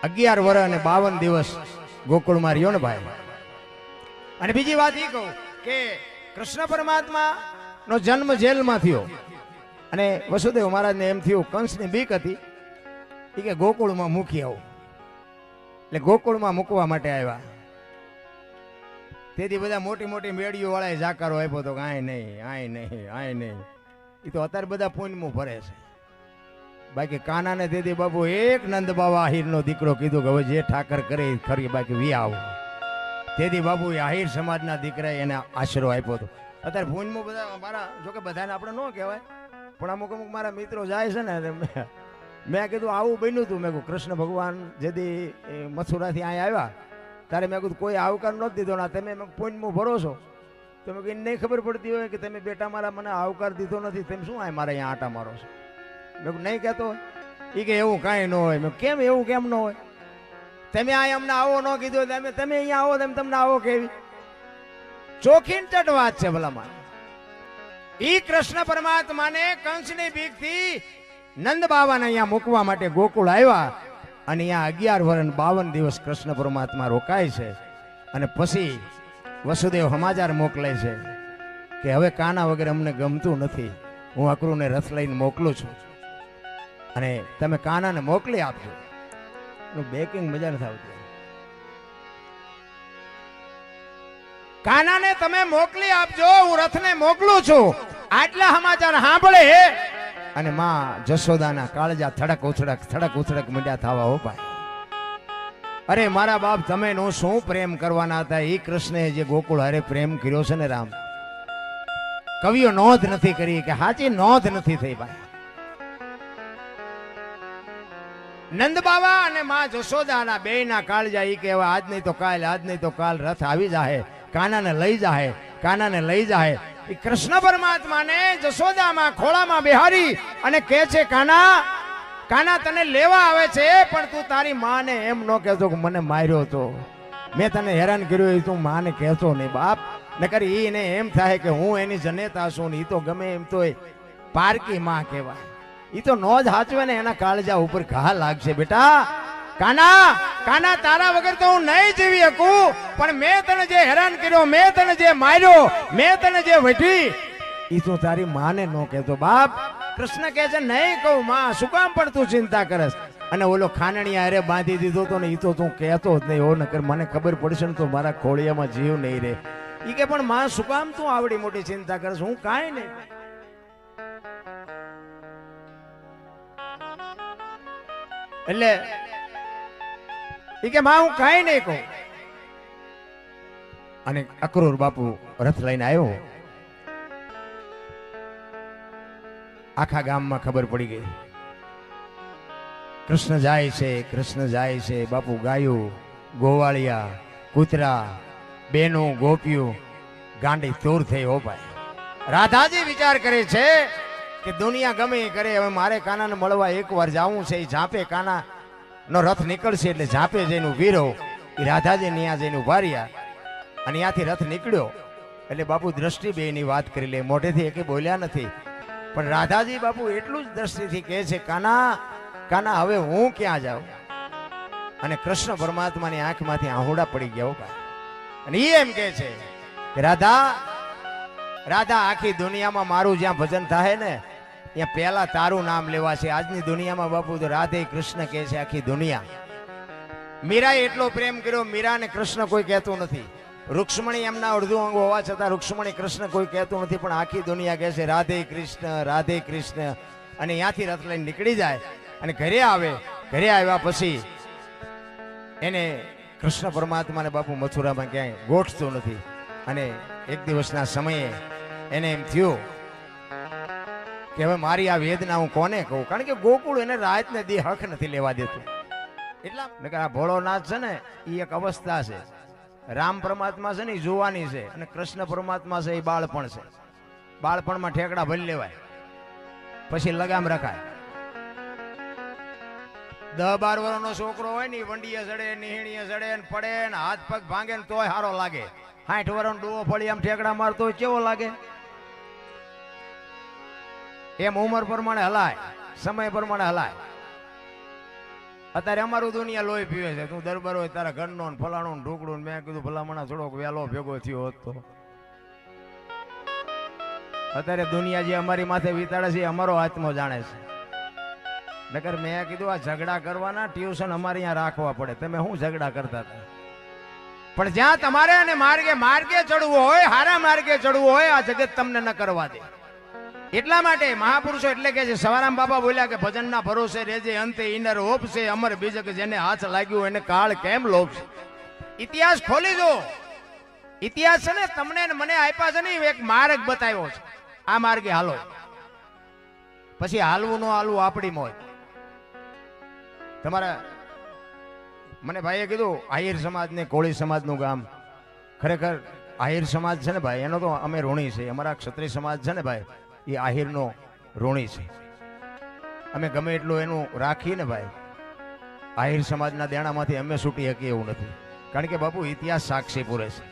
11 વર્ષ અને 52 દિવસ ગોકુળમાં રહ્યો ને ભાઈ. અને બીજી વાત એ કહું કે કૃષ્ણ પરમાત્મા નો જન્મ જેલમાં થયો અને વસુદેવ મહારાજને એમ થયું કંસની બીક હતી એ કે ગોકુળમાં મૂકી આવું, એટલે ગોકુળમાં મૂકવા માટે આવ્યા. તેથી બધા મોટી મોટી મેળીઓ વાળા જાકારો આપ્યો તો આય નહીં આય નહીં આય નહીં. એ તો અત્યારે બધા પુણ્યમાં ભરે છે. બાકી કાનાને તેથી બાપુ એક નંદ બાવા આહિરનો દીકરો કીધું કે હવે જે ઠાકર કરે ખરી, બાકી વી આવું. તેથી બાપુ આહિર સમાજના દીકરાએ એને આશરો આપ્યો હતો. અત્યારે પુણ્યમાં બધા મારા, જોકે બધાને આપણે ન કહેવાય, પણ અમુક અમુક મારા મિત્રો જાય છે ને, મેં કીધું આવું બન્યું હતું. મેં કહ્યું કૃષ્ણ ભગવાન જેથી મથુરાથી અહીંયા આવ્યા ત્યારે મેં કીધું કોઈ આવકાર નહોતો દીધો ને તમે પુણ્યમાં ભરો છો. તો મેં કીધું નહીં ખબર પડતી હોય કે તમે બેટા મારા મને આવકાર દીધો નથી, તમે શું આ મારે અહીંયા આટા મારો છો? મેં કહ્યું નહીં કહેતો હોય. એ કે એવું કાંઈ ન હોય. મેં કેમ એવું કેમ ન હોય? તમે અહીંયા અમને આવો ન કીધું, તમે અહીંયા આવો તેમ તમને આવો કેવી? ચોખીન ચટ વાત છે ભલામાં. ઈ કૃષ્ણ પરમાત્માને કંસની બીકથી નંદ બાવાને અહીંયા મૂકવા માટે ગોકુળ આવ્યા અને અહીંયા 11 વર્ષ 52 દિવસ કૃષ્ણ પરમાત્મા રોકાય છે. અને પછી વસુદેવ સમાચાર મોકલે છે કે હવે કાના વગર અમને ગમતું નથી, હું અક્રૂરને રથ લઈને મોકલું છું અને તમે કાનાને મોકલી આપજો. બેકિંગ મજા નથી આવતી. કાનાને તમે મોકલી આપજો, હું રથને મોકલું છું. આટલા સમાચાર સાંભળે અને માં જશોદાના કાળજા થડક ઉથડક મંડ્યા થવા. હો ભાઈ, અરે મારા બાપ, તમે નો શું પ્રેમ કરવાના હતા? એ કૃષ્ણે જે ગોકુળ હારે પ્રેમ કર્યો છે ને રામ, કવિઓ નોંધ નથી કરી કે સાચી નોંધ નથી થઈ ભાઈ. નંદ બાવા અને માં જશોદાના બેયના કાળજા ઈ કે આજ નહીં તો કાલ, આજ નહીં તો કાલ રથ આવી જાહે, કાનાને લઈ જાહે, કાનાને લઈ જાહે. કૃષ્ણ પરમાત્માને જશોદામાં ખોળામાં બિહારી અને કહે છે કાના, કાના તને લેવા આવે છે, પણ તું તારી માને એમ ન કહેતો કે મને માર્યો તો, મેં તને હેરાન કર્યો, એ તું માને કહેતો નહીં બાપ. નકર એને એમ થાય કે હું એની જનેતા છું ને, એ તો ગમે એમ તો પારકી માં કહેવાય. એ તો નો જ હાચવે ને એના કાળજા ઉપર ઘા લાગશે. બેટા કાના, કાના તારા વગર તો હું નહીં જીવી શકું, પણ મેં તને જે હેરાન કર્યો, મેં તને જે માર્યો, મેં તને જે વઢી, એ તું તારી માને ન કહેતો બાપ. કૃષ્ણ કહે છે નહીં કહું માં, શું કામ પણ તું ચિંતા કરસ? અને ઓલો ખાનણીયા અરે બાંધી દીધો તો ને, એ તો તું કહેતો જ નહીં. હો નકર મને ખબર પડશે ને તો મારા ખોળિયામાં જીવ નહીં રે. એ કે પણ માં શું કામ તું આવડી મોટી ચિંતા કરસ? હું કાંઈ નહીં. એટલે ઈ કે માં હું કાંઈ નહીં કહું. અને અક્રૂર બાપુ રથ લઈને આવ્યો. આખા ગામમાં ખબર પડી ગઈ કૃષ્ણ જાય છે, કૃષ્ણ જાય છે. બાપુ ગાયું, ગોવાળિયા, કૂતરા, બેનો, ગોપીઓ ગાંડી તૂર થઈ. હો ભાઈ, રાધાજી વિચાર કરે છે કે દુનિયા ગમે એ કરે, હવે મારે કાનાને મળવા એકવાર જાવું છે. એ ઝાંપે કાના નો રથ નીકળશે એટલે ઝાંપે જઈને ઊભી રહો. એ રાધાજી ત્યાં જઈને ઉભા રહ્યા અને ત્યાંથી રથ નીકળ્યો. એટલે બાપુ દ્રષ્ટિ બેની વાત કરી લે, મોઢેથી એકે બોલ્યા નથી, પણ રાધાજી બાપુ એટલું જ દ્રષ્ટિથી કહે છે કાના, કાના હવે હું ક્યાં જાઉં? અને કૃષ્ણ પરમાત્માની આંખમાંથી આહુડા પડી ગયા. ભાઈ, અને એ એમ કહે છે કે રાધા, રાધા આખી દુનિયામાં મારું જ્યાં ભજન થાય ને ત્યાં પહેલા તારું નામ લેવા છે. આજની દુનિયામાં બાપુ તો રાધે કૃષ્ણ કહે છે આખી દુનિયા. મીરાએ એટલો પ્રેમ કર્યો, મીરાને કૃષ્ણ કોઈ કહેતું નથી. રૂક્ષ્મણી એમના અડધું અંગ હોવા છતાં રૂક્ષ્મણી કૃષ્ણ કોઈ કહેતું નથી, પણ આખી દુનિયા કહે છે રાધે કૃષ્ણ, રાધે કૃષ્ણ. અને ત્યાંથી રથ લઈને નીકળી જાય અને ઘરે આવે. ઘરે આવ્યા પછી એને કૃષ્ણ પરમાત્માને બાપુ મથુરામાં ક્યાંય ગોઠતું નથી. અને એક દિવસના સમયે એને એમ થયું કે હવે મારી આ વેદના હું કોને કહું? કારણ કે ગોકુળ એને રાતને દી હક નથી લેવા દેતું. એટલા આ ભોળોનાથ છે ને એ એક અવસ્થા છે. રામ પરમાત્મા છે ને એ જુવાની છે અને કૃષ્ણ પરમાત્મા છે એ બાળપણ છે. બાળપણમાં ઠેકડા ભરી લેવાય, પછી લગામ રખાય. 10-12 વર્ષનો છોકરો હોય ને વંડીએ ચડે, નિહીણીએ ચડે ને પડે ને હાથ પગ ભાંગે ને તોય સારો લાગે. 60 વર્ષનો ડોવો ફળી આમ ઠેકડા મારતો હોય કેવો લાગે? એમ ઉંમર પ્રમાણે હલાય, સમય પ્રમાણે હલાય. અત્યારે અમારું દુનિયા લોહી પીવે છે. તું દરબાર હોય તારા ઘરનો ને ફલાણો ને ઢોકળું. મેં કીધું ભલામણા થોડોક વહેલો ભેગો થયો હોત તો. અત્યારે દુનિયા જે અમારી માથે વિતાડે છે અમારો આત્મો જાણે છે. નકર મેં કીધું આ ઝઘડા કરવાના ટ્યુશન અમારે અહીંયા રાખવા પડે. તમે શું ઝઘડા કરતા હતા? પણ જ્યાં તમારે અને માર્ગે ચડવું હોય, હારા માર્ગે ચડવું હોય, આ જગત તમને ન કરવા દે. એટલા માટે મહાપુરુષો એટલે કે છે, સવારામ બાબા બોલ્યા કે ભજનના ભરોસે રેજે અંતે ઇનર હોપ છે અમર બીજક જેને હાથ લાગ્યું એને કાળ કેમ લોભશે. ઇતિહાસ ખોલી દો. ઇતિહાસ છે ને તમને ને મને આપ્યા છે ને એક માર્ગ બતાવ્યો છે. આ માર્ગે હાલો. પછી હાલવું ન હાલવું આપણી મોજ. તમારા મને ભાઈએ કીધું આહિર સમાજ ને કોળી સમાજનું ગામ. ખરેખર આહિર સમાજ છે ને ભાઈ, એનો તો અમે ઋણી છે. અમારા ક્ષત્રિય સમાજ છે ને ભાઈ, એ આહિરનો ઋણી છે. અમે ગમે એટલું એનું રાખીએ ને ભાઈ, આહિર સમાજના દેણામાંથી અમે છૂટી શકીએ એવું નથી. કારણ કે બાપુ ઇતિહાસ સાક્ષી પૂરે છે.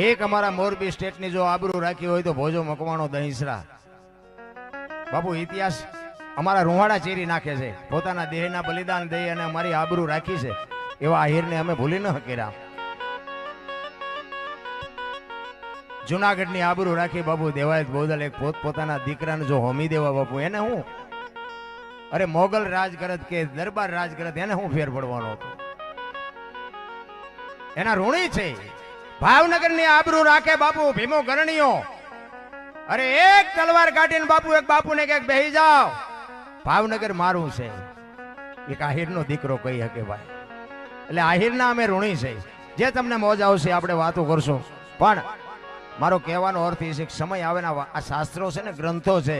એક અમારા મોરબી સ્ટેટની જો આબરૂ રાખી હોય તો ભોજો મકવાણો દહીસરા. બાપુ ઇતિહાસ અમારા રૂહાડા ચીરી નાખે છે. પોતાના દેહના બલિદાન દઈ અને અમારી આબરૂ રાખી છે. એવા આહિરને અમે ભૂલી ન શક્યા. જુનાગઢની આબરૂ રાખી બાપુ દેવાયત બોદલ એક પોતાના દીકરાને જો હોમી દેવા બાપુ, એને હું અરે મોગલ રાજ કરત કે દરબાર રાજ કરત, એને હું ફેર પડવાનો હતો? એના ઋણી છે. ભાવનગરની આબરૂ રાખે બાપુ ભીમો ગરણીઓ. અરે એક તલવાર કાઢીને બાપુ એક બાપુને કે બેહી જાઓ, ભાવનગર મારું છે. એક આહિરનો દીકરો કહી શકે ભાઈ. એટલે આહિરના અમે ઋણી છે. જે તમને મોજ આવશે આપણે વાતો કરશું. પણ મારો કહેવાનો અર્થ એ છે કે સમય આવે ને આ શાસ્ત્રો છે ને, ગ્રંથો છે,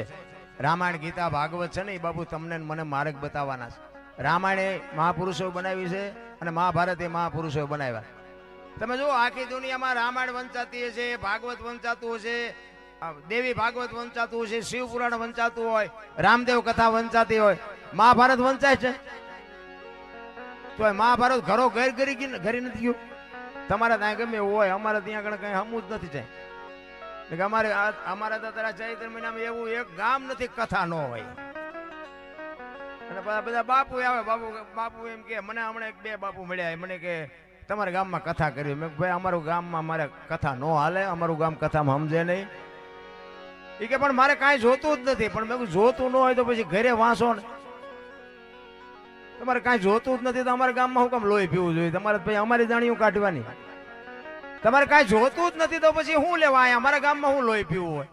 રામાયણ ગીતા ભાગવત છે ને, એ બાપુ તમને મને માર્ગ બતાવવાના છે. રામાયણ એ મહાપુરુષો બનાવી છે અને મહાભારત એ મહાપુરુષો બનાવ્યા. તમે જુઓ આખી દુનિયામાં રામાયણ વંચાતી હશે, ભાગવત વંચાતું હશે, દેવી ભાગવત વંચાતું હશે, શિવ પુરાણ વંચાતું હોય, રામદેવ કથા વંચાતી હોય, મહાભારત વંચાય છે તો મહાભારત ઘરો ઘર ઘરી નથી ગયું. તમારે ત્યાં ગમે એવું હોય, અમારે ત્યાં આગળ કઈ હમું જ નથી જાય. અમારે તો તારા ચૈત્ર મહિનામાં એવું એક ગામ નથી કથા ન હોય. અને બધા બાપુ આવે. બાપુ એમ કે મને હમણાં બે બાપુ મળ્યા, મને કે તમારા ગામમાં કથા કરી. મેં ભાઈ અમારું ગામમાં મારે કથા ન હાલે, અમારું ગામ કથામાં સમજે નહીં. એ કે પણ મારે કાંઈ જોતું જ નથી. પણ મેં જોતું ન હોય તો પછી ઘરે વાંચો ને. તમારે કાંઈ જોતું જ નથી તો અમારા ગામમાં હું કામ લોહી પીવું જોઈએ? તમારે પછી અમારી જાણીયું કાઢવાની. તમારે કાંઈ જોતું જ નથી તો પછી શું લેવા અહીંયા? અમારા ગામમાં હું લોહી પીવું હોય?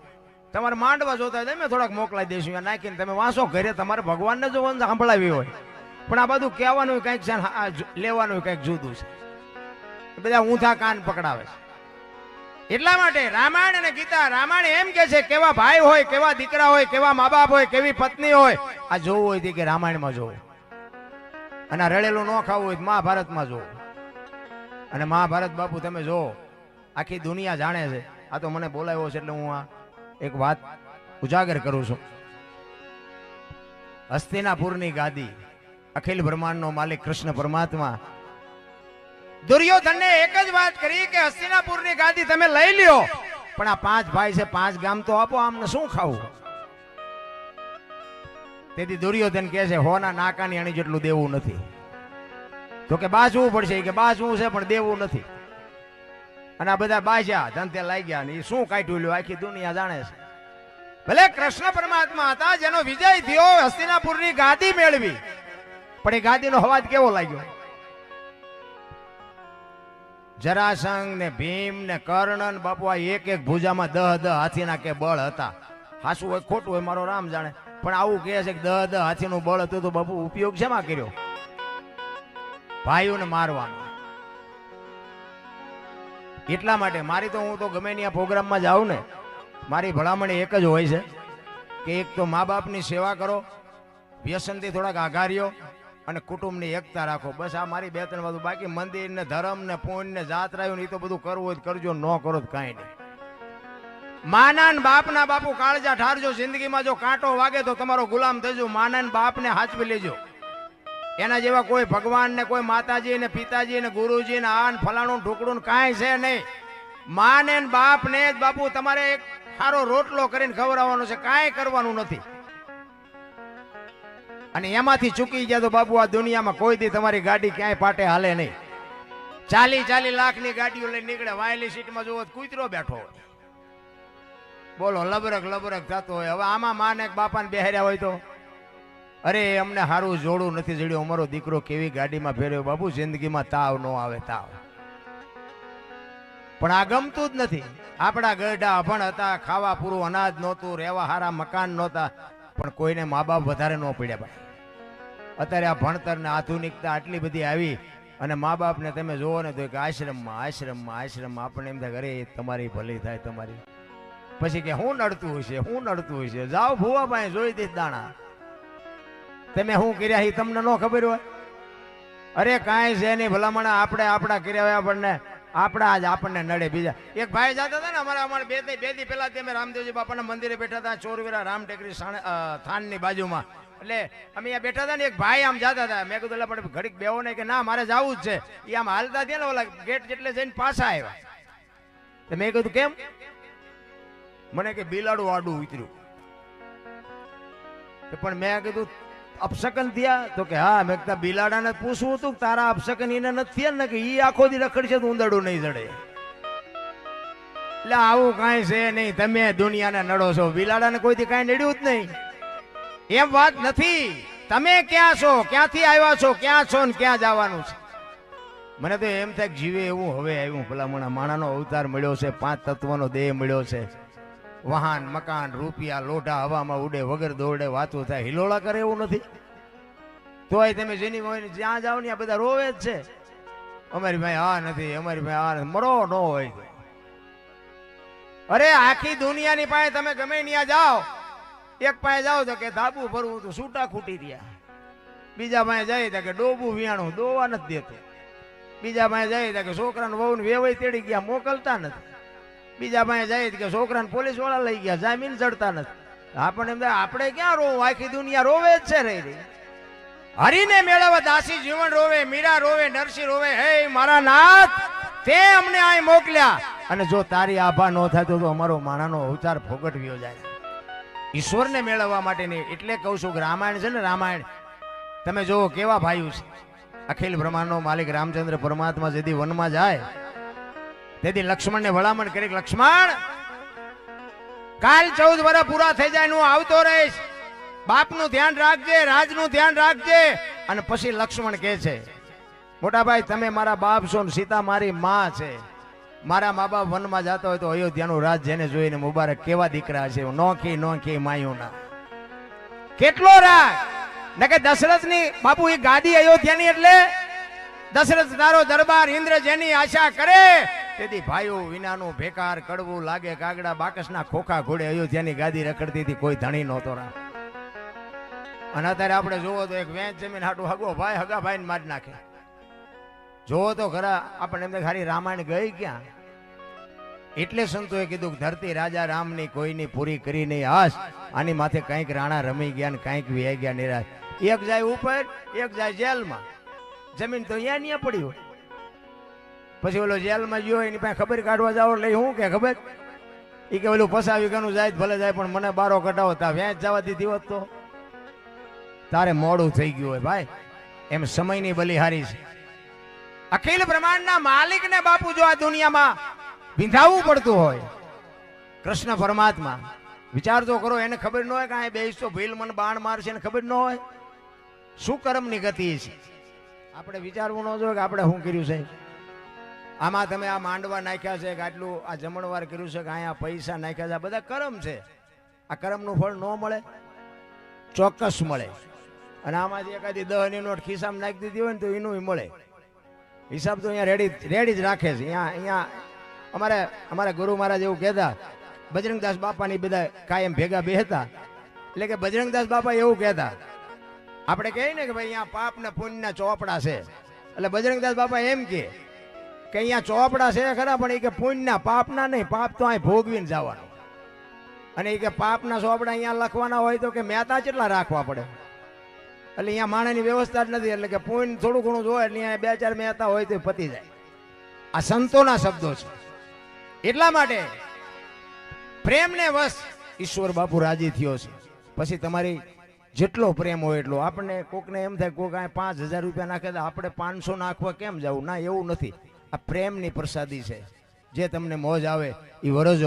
તમારે માંડવા જોતા હોય તમે થોડાક મોકલાઈ દઈશું નાખીને તમે વાંચો ઘરે. તમારે ભગવાનને જો સાંભળાવી હોય. પણ આ બધું કહેવાનું કંઈક છે, લેવાનું કંઈક જુદું છે. બધા ઊંધા કાન પકડાવે છે. એટલા માટે રામાયણ અને ગીતા, રામાયણ એમ કે છે કેવા ભાઈ હોય, કેવા દીકરા હોય, કેવા મા બાપ હોય, કેવી પત્ની હોય. આ જોવું હોય કે રામાયણમાં જોવું, અને રડેલું ન ખાવું હોય મહાભારતમાં જોવું. અને મહાભારત બાપુ તમે જો આખી દુનિયા જાણે છે. આ તો મને બોલાવ્યો છે એટલે હું આ એક વાત ઉજાગર કરું છું. હસ્તિનાપુરની ગાદી, અખિલ બ્રહ્માંડનો માલિક કૃષ્ણ પરમાત્મા દુર્યોધનને એક જ વાત કરી કે હસ્તિનાપુરની ગાદી તમે લઈ લ્યો, પણ આ 5 ભાઈ છે, 5 ગામ તો આપો, આમને શું ખાવું? તેથી દુર્યોધન કહે છે હોના નાકાની અણી જેટલું દેવું નથી. તો કે બાજવું પડશે, કે બાજવું છે પણ દેવું નથી. અને આ બધા બાજ્યા ધંધે લાગ્યા ને એ શું કાઢ્યું લ્યો આખી દુનિયા જાણે છે. ભલે કૃષ્ણ પરમાત્મા હતા જેનો વિજય થયો, હસ્તિનાપુરની ગાદી મેળવી, પણ એ ગાદીનો અવાજ કેવો લાગ્યો? જરાસંઘ ને ભીમ ને કર્ણ બાપુ આ એક ભુજામાં 10 હાથીના કે બળ હતા. હાસું હોય ખોટું હોય મારો રામ જાણે, પણ આવું કહે છે કે 10 હાથીનું બળ હતું તો બાપુ ઉપયોગ શેમાં કર્યો? ભાઈઓને મારવાનો. એટલા માટે મારી તો હું તો ગમે ત્યાં પ્રોગ્રામમાં જાઉં ને, મારી ભલામણ એક જ હોય છે કે એક તો મા બાપની સેવા કરો, વ્યસનથી થોડાક આઘાર્યો અને કુટુંબની એકતા રાખો. બસ આ મારી 2-3 વાતો. બાકી મંદિર ને ધર્મ ને પુણ્ય ને જાત રહ્યું ને એ તો બધું કરવું હોય કરજો, ન કરો તો કાંઈ નહીં. માના ને બાપના બાપુ કાળજા ઠારજો. જિંદગીમાં જો કાંટો વાગે તો તમારો ગુલામ થજો. માના ને બાપને હાચવી લેજો. એના જેવા કોઈ ભગવાન ને કોઈ માતાજી ને પિતાજી ને ગુરુજી ને આન ફલાણું ઢોકળું કાંઈ છે નહીં. માં ને બાપ ને જ બાપુ તમારે એક સારો રોટલો કરીને ખવડાવવાનો છે, કાંઈ કરવાનું નથી. અને એમાંથી ચૂકી ગયા તો બાપુ આ દુનિયામાં કોઈ દી તમારી ગાડી ક્યાંય પાટે હાલે નહીં. 40 લાખની ગાડીઓ લઈને નીકળે, વાયલી સીટમાં જોવો કૂતરો બેઠો હોય, બોલો લબરક થતો હોય. હવે આમાં માને બાપાને બેહાર્યા હોય તો અરે અમને સારું જોડું નથી જડ્યું, અમારો દીકરો કેવી ગાડીમાં ફેર્યો. બાપુ જિંદગીમાં તાવ ન આવે, તાવ. પણ આ ગમતું જ નથી. આપણા ગઢા અભણ હતા, ખાવા પૂરું અનાજ નહોતું, રહેવા હારા મકાન નહોતા, પણ કોઈને મા બાપ વધારે ન પડ્યા ભાઈ. અત્યારે આ ભણતર ને આધુનિકતા આટલી બધી આવી અને મા બાપને તમે જોવો ને તો એક આશ્રમમાં આપણને એમ થાય અરે તમારી ભલી થાય તમારી. પછી કે હું નડતું હશે, જાઓ ભૂવા ભાઈ જોઈ દઈશ દાણા. તમે શું કર્યા એ તમને ન ખબર હોય? અરે કાંઈ છે નહીં ભલામણ, આપણે આપણા કર્યા હોય આપણને, આપણા જ આપણને નડે. બીજા એક ભાઈ જતા હતા ને અમારે બે દી પહેલા અમે રામદેવજી બાપાના મંદિરે બેઠા હતા, ચોરવીરા રામ ટેકરી થાનની બાજુમાં. એટલે અમે અહીંયા બેઠા હતા ને એક ભાઈ આમ જતા હતા. મેં કીધું પણ ઘડીક બેવો નહીં કે ના મારે જવું જ છે. એ આમ હાલતા થયા ને ઓલા ગેટ જેટલે જઈને પાછા આવ્યા. તો મેં કીધું કેમ? મને કે બિલાડું આડું ઉતર્યું. પણ મેં કીધું અપશકન થયા? તો કે હા. મેં કીધું બિલાડાને પૂછવું હતું તારા અપશકન એને નથી થયા ને? કે ઈ આખો દી રખડશે તો ઉંદરડું નહીં જડે. એટલે આવું કાંઈ છે નહીં, તમે દુનિયાને નડો છો, બિલાડાને કોઈથી કાંઈ નડ્યું જ નહીં. એમ વાત નથી. તમે ક્યાં છો, ક્યાંથી આવ્યા છો, ક્યાં છો ને ક્યાં જવાનું છે? મને તો એમ થાય જીવે એવું હવે આવ્યું. ભલામણા માણાનો અવતાર મળ્યો છે, 5 તત્વનો દેહ મળ્યો છે. વાહન મકાન રૂપિયા લોઢા હવામાં ઉડે, વગર દોડે વાતો થાય, હિલોળા કરે એવું નથી. તોય તમે જેની હોય જ્યાં જાઓ ને આ બધા રોવે જ છે. અમારી ભાઈ આ નથી, અમારી ભાઈ આ નથી. મરો ન હોય. અરે આખી દુનિયાની પાસે તમે ગમે ત્યાં જાઓ, એક પાસે જાઓ તો કે ધાબુ ભરવું તો છૂટા ખૂટી રહ્યા, બીજા પાસે જાય તો કે ડોબું વિયાણું દોવા નથી દેતું, બીજા પાસે જાય તો કે છોકરાને વહુ ને વેવાઈ તેડી ગયા મોકલતા નથી, બીજા પાસે જાય કે છોકરાને પોલીસ વાળા લઈ ગયા જામીન ચડતા નથી. આપણને એમ થાય આપણે ક્યાં રોવું? આખી દુનિયા રોવે જ છે. રહી હરીને મેળવવા દાસી જીવન રોવે, મીરા રોવે, નરસિંહ રોવે. હે મારા નાથ, તે અમને અહીં મોકલ્યા, અને જો તારી આભા ન થાય તો અમારો માણાનો અવતાર ફોગટવ્યો જાય. ઈશ્વરને મેળવવા માટેની. એટલે કહું છું કે રામાયણ છે ને, રામાયણ તમે જોવો કેવા ભાઈઓ છે. અખિલ બ્રહ્માંડનો માલિક રામચંદ્ર પરમાત્મા જેથી વનમાં જાય તેથી લક્ષ્મણને ભલામણ કરી, લક્ષ્મણ કાલ 14 વર્ષ પૂરા થઈ જાય હું આવતો રહીશ, બાપનું ધ્યાન રાખજે, રાજનું ધ્યાન રાખજે. અને પછી લક્ષ્મણ કહે છે મોટા ભાઈ તમે મારા બાપ છો ને સીતા મારી માં છે. મારા મા બાપ વનમાં જતા હોય તો અયોધ્યાનું રાજ જેને જોઈને મુબારક કેવા દીકરા છે, નોખી માયુના કેટલો રાગ. ને કે દશરથની બાપુ એ ગાદી અયોધ્યાની, એટલે દશરથ તારો દરબાર ઇન્દ્ર જેની આશા કરે તેથી ભાઈઓ વિનાનું ભેકાર કડવું લાગે. કાગડા બાકસના ખોખા ઘોડે અયોધ્યાની ગાદી રખડતી હતી, કોઈ ધણી નહોતો રાખ. અને અત્યારે આપણે જોવો તો એક વેચ જમીન હાટું હગો ભાઈ હગા ભાઈને મારી નાખે. જોવો તો ખરા આપણને એમ ખાલી રામાયણ ગઈ ક્યાં? એટલે સંતોએ કીધું કે ધરતી રાજા રામની કોઈની પૂરી કરી નહીં આશ, આની માથે કંઈક રાણા રમી ગયા ને કંઈક વ્યાઈ ગયા નિરાશ. એક જાય ઉપર, એક જાય જેલમાં. જમીન તો અહીંયા પડી હોય. પછી ઓલો જેલમાં ગયો એની પાસે ખબર કાઢવા જાવ એટલે શું કે ખબર, એ કે ઓલું પસાવી ગયું જાય ભલે જાય પણ મને બારો કઢાવો. તા વેચ જવા દીધી હોત તો તારે મોડું થઈ ગયું હોય ભાઈ. એમ સમયની બલિહારી છે. અખિલ બ્રહ્માંડના માલિકને બાપુ જો આ દુનિયામાં વિંધાવવું પડતું હોય, કૃષ્ણ પરમાત્મા વિચાર તો કરો. એને ખબર ન હોય કે આ બેસો ભીલ મને બાણ મારશે, એને ખબર ન હોય શું કર્મની ગતિ છે. આપણે વિચારવું ન જોઈએ કે આપણે શું કર્યું છે. આમાં તમે આ માંડવા નાખ્યા છે, કે આટલું આ જમણવાર કર્યું છે, કે અહીંયા પૈસા નાખ્યા છે, આ બધા કર્મ છે. આ કર્મનું ફળ ન મળે? ચોક્કસ મળે. અને આમાંથી એકાદી 10ની નોટ ખિસ્સામાં નાખી દીધી હોય ને તો એનું મળે. હિસાબ તો અહીંયા રેડી જ રાખે છે. અહીંયા અમારા ગુરુ મહારાજ એવું કહેતા, બજરંગદાસ બાપાની બધા કાયમ ભેગા બેહતા. એટલે કે બજરંગદાસ બાપા એવું કહેતા, આપણે કહીએ ને કે ભાઈ અહીંયા પાપ ને પુણ્યના ચોપડા છે, એટલે બજરંગદાસ બાપા એમ કે અહીંયા ચોપડા છે ખરા, પણ એ કે પુણ્યના પાપના નહીં, પાપ તો અહીં ભોગવીને જવાનું. અને એ કે પાપના ચોપડા અહીંયા લખવાના હોય તો કે મહેતા કેટલા રાખવા પડે, એટલે અહીંયા માણસની વ્યવસ્થા જ નથી. એટલે કે પુણ્ય થોડું ઘણું જોવે એટલે અહીંયા 2-4 મહેતા હોય તો પતી જાય. આ સંતોના શબ્દો છે. એટલા માટે પ્રેમને વશ ઈશ્વર બાપુ રાજી થયો છે. પછી તમારી જેટલો પ્રેમ હોય એટલો. આપણને કોકને એમ થાય કોક આ 5,000 રૂપિયા નાખે તો આપણે 500 નાખવા કેમ જવું? ના, એવું નથી. આ પ્રેમની પ્રસાદી છે. જે તમને મોજ આવે એ વરજો.